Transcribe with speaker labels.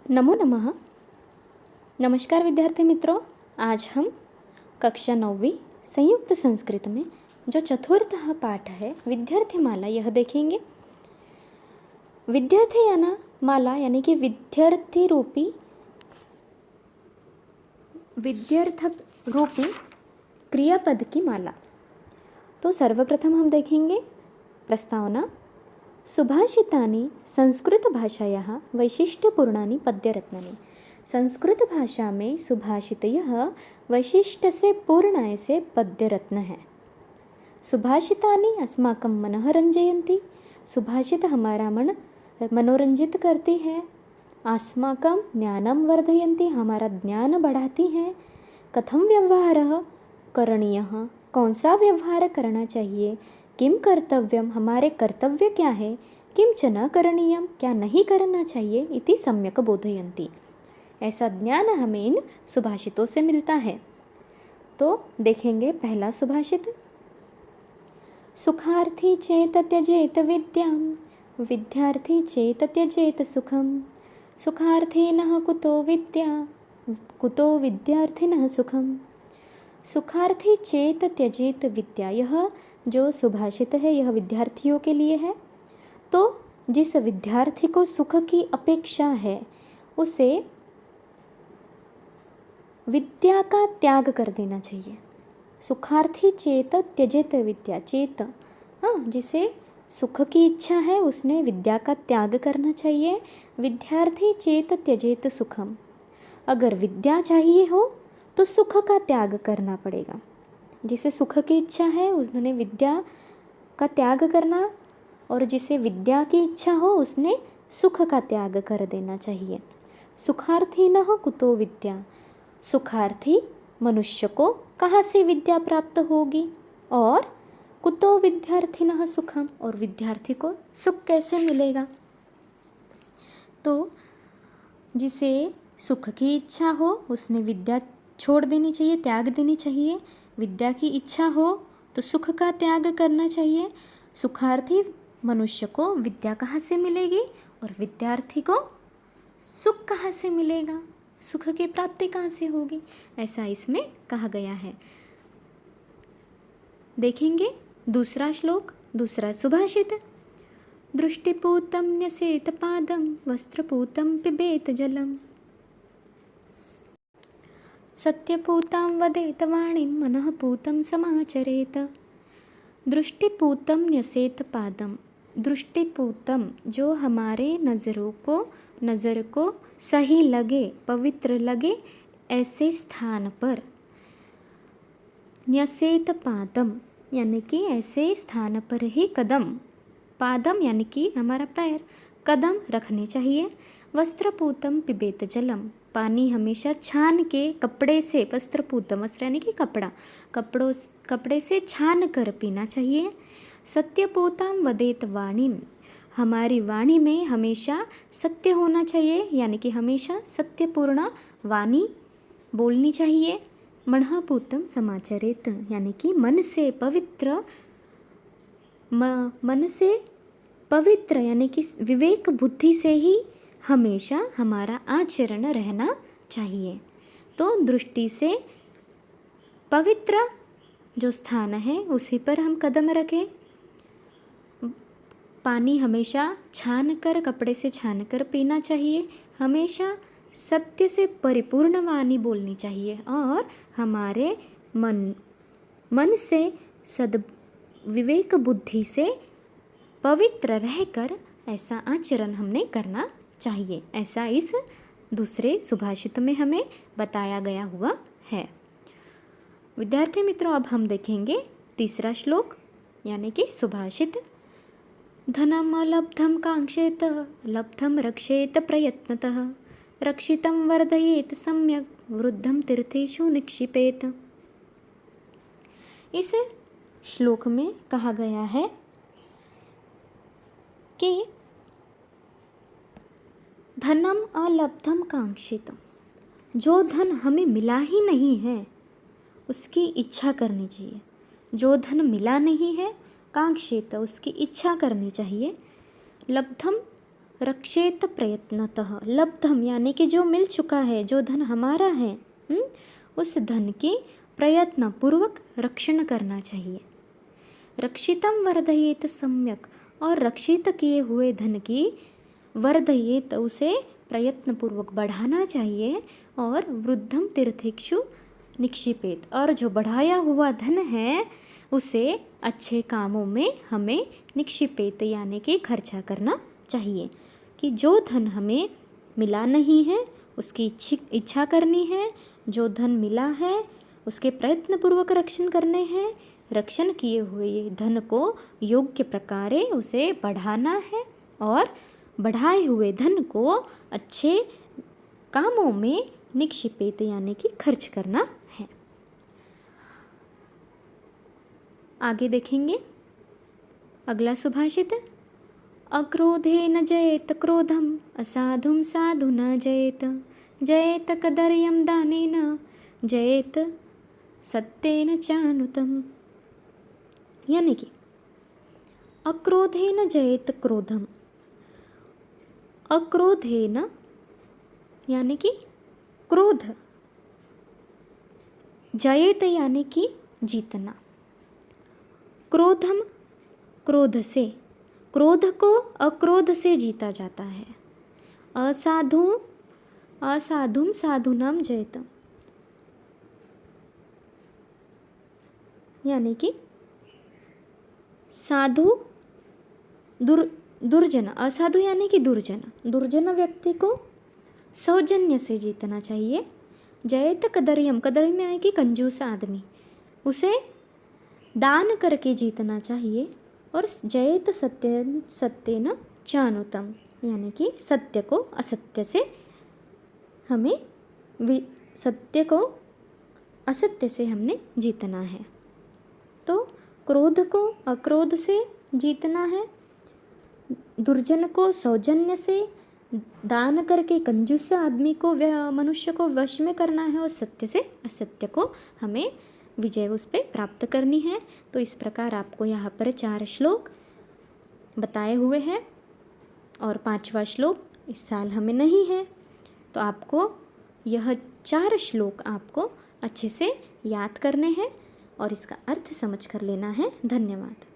Speaker 1: नमो नमः। नमस्कार विद्यार्थी मित्रों, आज हम कक्षा 9वीं संयुक्त संस्कृत में जो चतुर्थ पाठ है विद्यार्थीमाला यह देखेंगे। विद्यार्थीमाला यानी कि विद्यार्थक रूपी क्रियापद की माला। तो सर्वप्रथम हम देखेंगे प्रस्तावना। सुभाषितानि संस्कृतभाषायाः वैशिष्ट्यपूर्णानि पद्यरत्नानि। संस्कृत भाषा में सुभाषित यह वैशिष्ट्य से पूर्ण ऐसे पद्यरत्न है। सुभाषितानि अस्माकं मनः रंजयन्ति। सुभाषित हमारा मन मनोरंजित करती है। अस्माकं ज्ञानं वर्धयन्ति, हमारा ज्ञान बढ़ाती है। कथं व्यवहारः करणीयः, कौन सा व्यवहार करना चाहिए। किम कर्तव्यम, हमारे कर्तव्य क्या है। किम च न करणीयम, क्या नहीं करना चाहिए। इति सम्यक बोधयन्ति। ऐसा ज्ञान हमें इन सुभाषितों से मिलता है। तो देखेंगे पहला सुभाषित। सुखार्थी चेत त्यजेत विद्याम, विद्यार्थी चेत त्यजेत सुखम। सुखार्थीनः कुतो विद्या, कुतो विद्यार्थिनः सुखम। सुखार्थी चेत त्यजेत विद्या, यह जो सुभाषित है यह विद्यार्थियों के लिए है। तो जिस विद्यार्थी को सुख की अपेक्षा है उसे विद्या का त्याग कर देना चाहिए। सुखार्थी चेत त्यजेत विद्या, चेत जिसे सुख की इच्छा है उसने विद्या का त्याग करना चाहिए। विद्यार्थी चेत त्यजेत सुखम, अगर विद्या चाहिए हो तो सुख का त्याग करना पड़ेगा। जिसे सुख की इच्छा है उसने विद्या का त्याग करना, और जिसे विद्या की इच्छा हो उसने सुख का त्याग कर देना चाहिए। सुखार्थी न कुतो विद्या, सुखार्थी मनुष्य को कहाँ से विद्या प्राप्त होगी, और कुतो विद्यार्थिनः सुखम, और विद्यार्थी को सुख कैसे मिलेगा। तो जिसे सुख की इच्छा हो उसने विद्या छोड़ देनी चाहिए, त्याग देनी चाहिए। विद्या की इच्छा हो तो सुख का त्याग करना चाहिए। सुखार्थी मनुष्य को विद्या कहाँ से मिलेगी और विद्यार्थी को सुख कहाँ से मिलेगा, सुख की प्राप्ति कहाँ से होगी, ऐसा इसमें कहा गया है। देखेंगे दूसरा श्लोक, दूसरा सुभाषित। दृष्टिपूतं न्यसेत पादं, वस्त्रपूतं पिबेत जलम। सत्यपूतां वदेत वाणीं, मनःपूतं समाचरेत। दृष्टिपूतं न्यसेत पादम, दृष्टिपूतम जो हमारे नज़र को सही लगे, पवित्र लगे, ऐसे स्थान पर। न्यसेत पादम यानी कि ऐसे स्थान पर ही कदम, पादम यानी कि हमारा पैर, कदम रखने चाहिए। वस्त्रपूतम पिबेत जलम, पानी हमेशा छान के कपड़े से, वस्त्रपूतम वस्त्र यानी कि कपड़ा, कपड़े से छान कर पीना चाहिए। सत्यपूताम वदेत वाणीम, हमारी वाणी में हमेशा सत्य होना चाहिए, यानी कि हमेशा सत्यपूर्ण वाणी बोलनी चाहिए। मनःपूतं समाचरेत, यानी कि मन से पवित्र यानी कि विवेक बुद्धि से ही हमेशा हमारा आचरण रहना चाहिए। तो दृष्टि से पवित्र जो स्थान है उसी पर हम कदम रखें। पानी हमेशा छान कर, कपड़े से छान कर पीना चाहिए। हमेशा सत्य से परिपूर्ण वाणी बोलनी चाहिए, और हमारे मन से विवेक बुद्धि से पवित्र रहकर ऐसा आचरण हमने करना चाहिए। ऐसा इस दूसरे सुभाषित में हमें बताया गया हुआ है। विद्यार्थी मित्रों, अब हम देखेंगे तीसरा श्लोक यानी कि सुभाषित। धनम अलब्धम कांक्षेत, लब्धम रक्षेत प्रयत्नतः, रक्षितं वर्धयेत सम्यक, वृद्धम तीर्थेषु निक्षिपेत। इस श्लोक में कहा गया है कि धनम अलब्धम कांक्षित, जो धन हमें मिला ही नहीं है उसकी इच्छा करनी चाहिए। जो धन मिला नहीं है कांक्षित, उसकी इच्छा करनी चाहिए। लब्धम रक्षेत प्रयत्नतः लब्धम, यानी कि जो मिल चुका है, जो धन हमारा है, उस धन की प्रयत्न पूर्वक रक्षण करना चाहिए। रक्षितम वर्धयेत सम्यक, और रक्षित किए हुए धन की वर्धयेत, उसे प्रयत्न पूर्वक बढ़ाना चाहिए। और वृद्धम तीर्थेक्षु निक्षिपेत, और जो बढ़ाया हुआ धन है उसे अच्छे कामों में हमें निक्षिपेत यानी कि खर्चा करना चाहिए। कि जो धन हमें मिला नहीं है उसकी इच्छा करनी है, जो धन मिला है उसके प्रयत्नपूर्वक रक्षण करने हैं, रक्षण किए हुए धन को योग्य प्रकार उसे बढ़ाना है और बढ़ाए हुए धन को अच्छे कामों में निक्षिपेत यानी कि खर्च करना है। आगे देखेंगे अगला सुभाषित। अक्रोधेन जयेत क्रोधम, असाधुं साधुना जयेत, जयेत कदर्यं दानेन, जयेत सत्येन चानुतम। यानी कि अक्रोधेन जयेत क्रोधम, अक्रोधेन यानी कि क्रोध, जयेत यानी कि जीतना, क्रोधम क्रोध से, क्रोध को अक्रोध से जीता जाता है। असाधुं साधुनाम जयेत, यानी कि साधु दुर्जन, असाधु यानी कि दुर्जन व्यक्ति को सौजन्य से जीतना चाहिए। जयेत कदर्यम, कदर्यम यानी कि कंजूस आदमी, उसे दान करके जीतना चाहिए। और जयेत सत्येन चानुतम, यानी कि सत्य को असत्य से हमें सत्य को असत्य से हमने जीतना है। तो क्रोध को अक्रोध से जीतना है, दुर्जन को सौजन्य से, दान करके कंजूस आदमी को मनुष्य को वश में करना है, और सत्य से असत्य को हमें विजय उस पर प्राप्त करनी है। तो इस प्रकार आपको यहाँ पर 4 श्लोक बताए हुए हैं और 5वां श्लोक इस साल हमें नहीं है। तो आपको यह 4 श्लोक आपको अच्छे से याद करने हैं और इसका अर्थ समझ कर लेना है। धन्यवाद।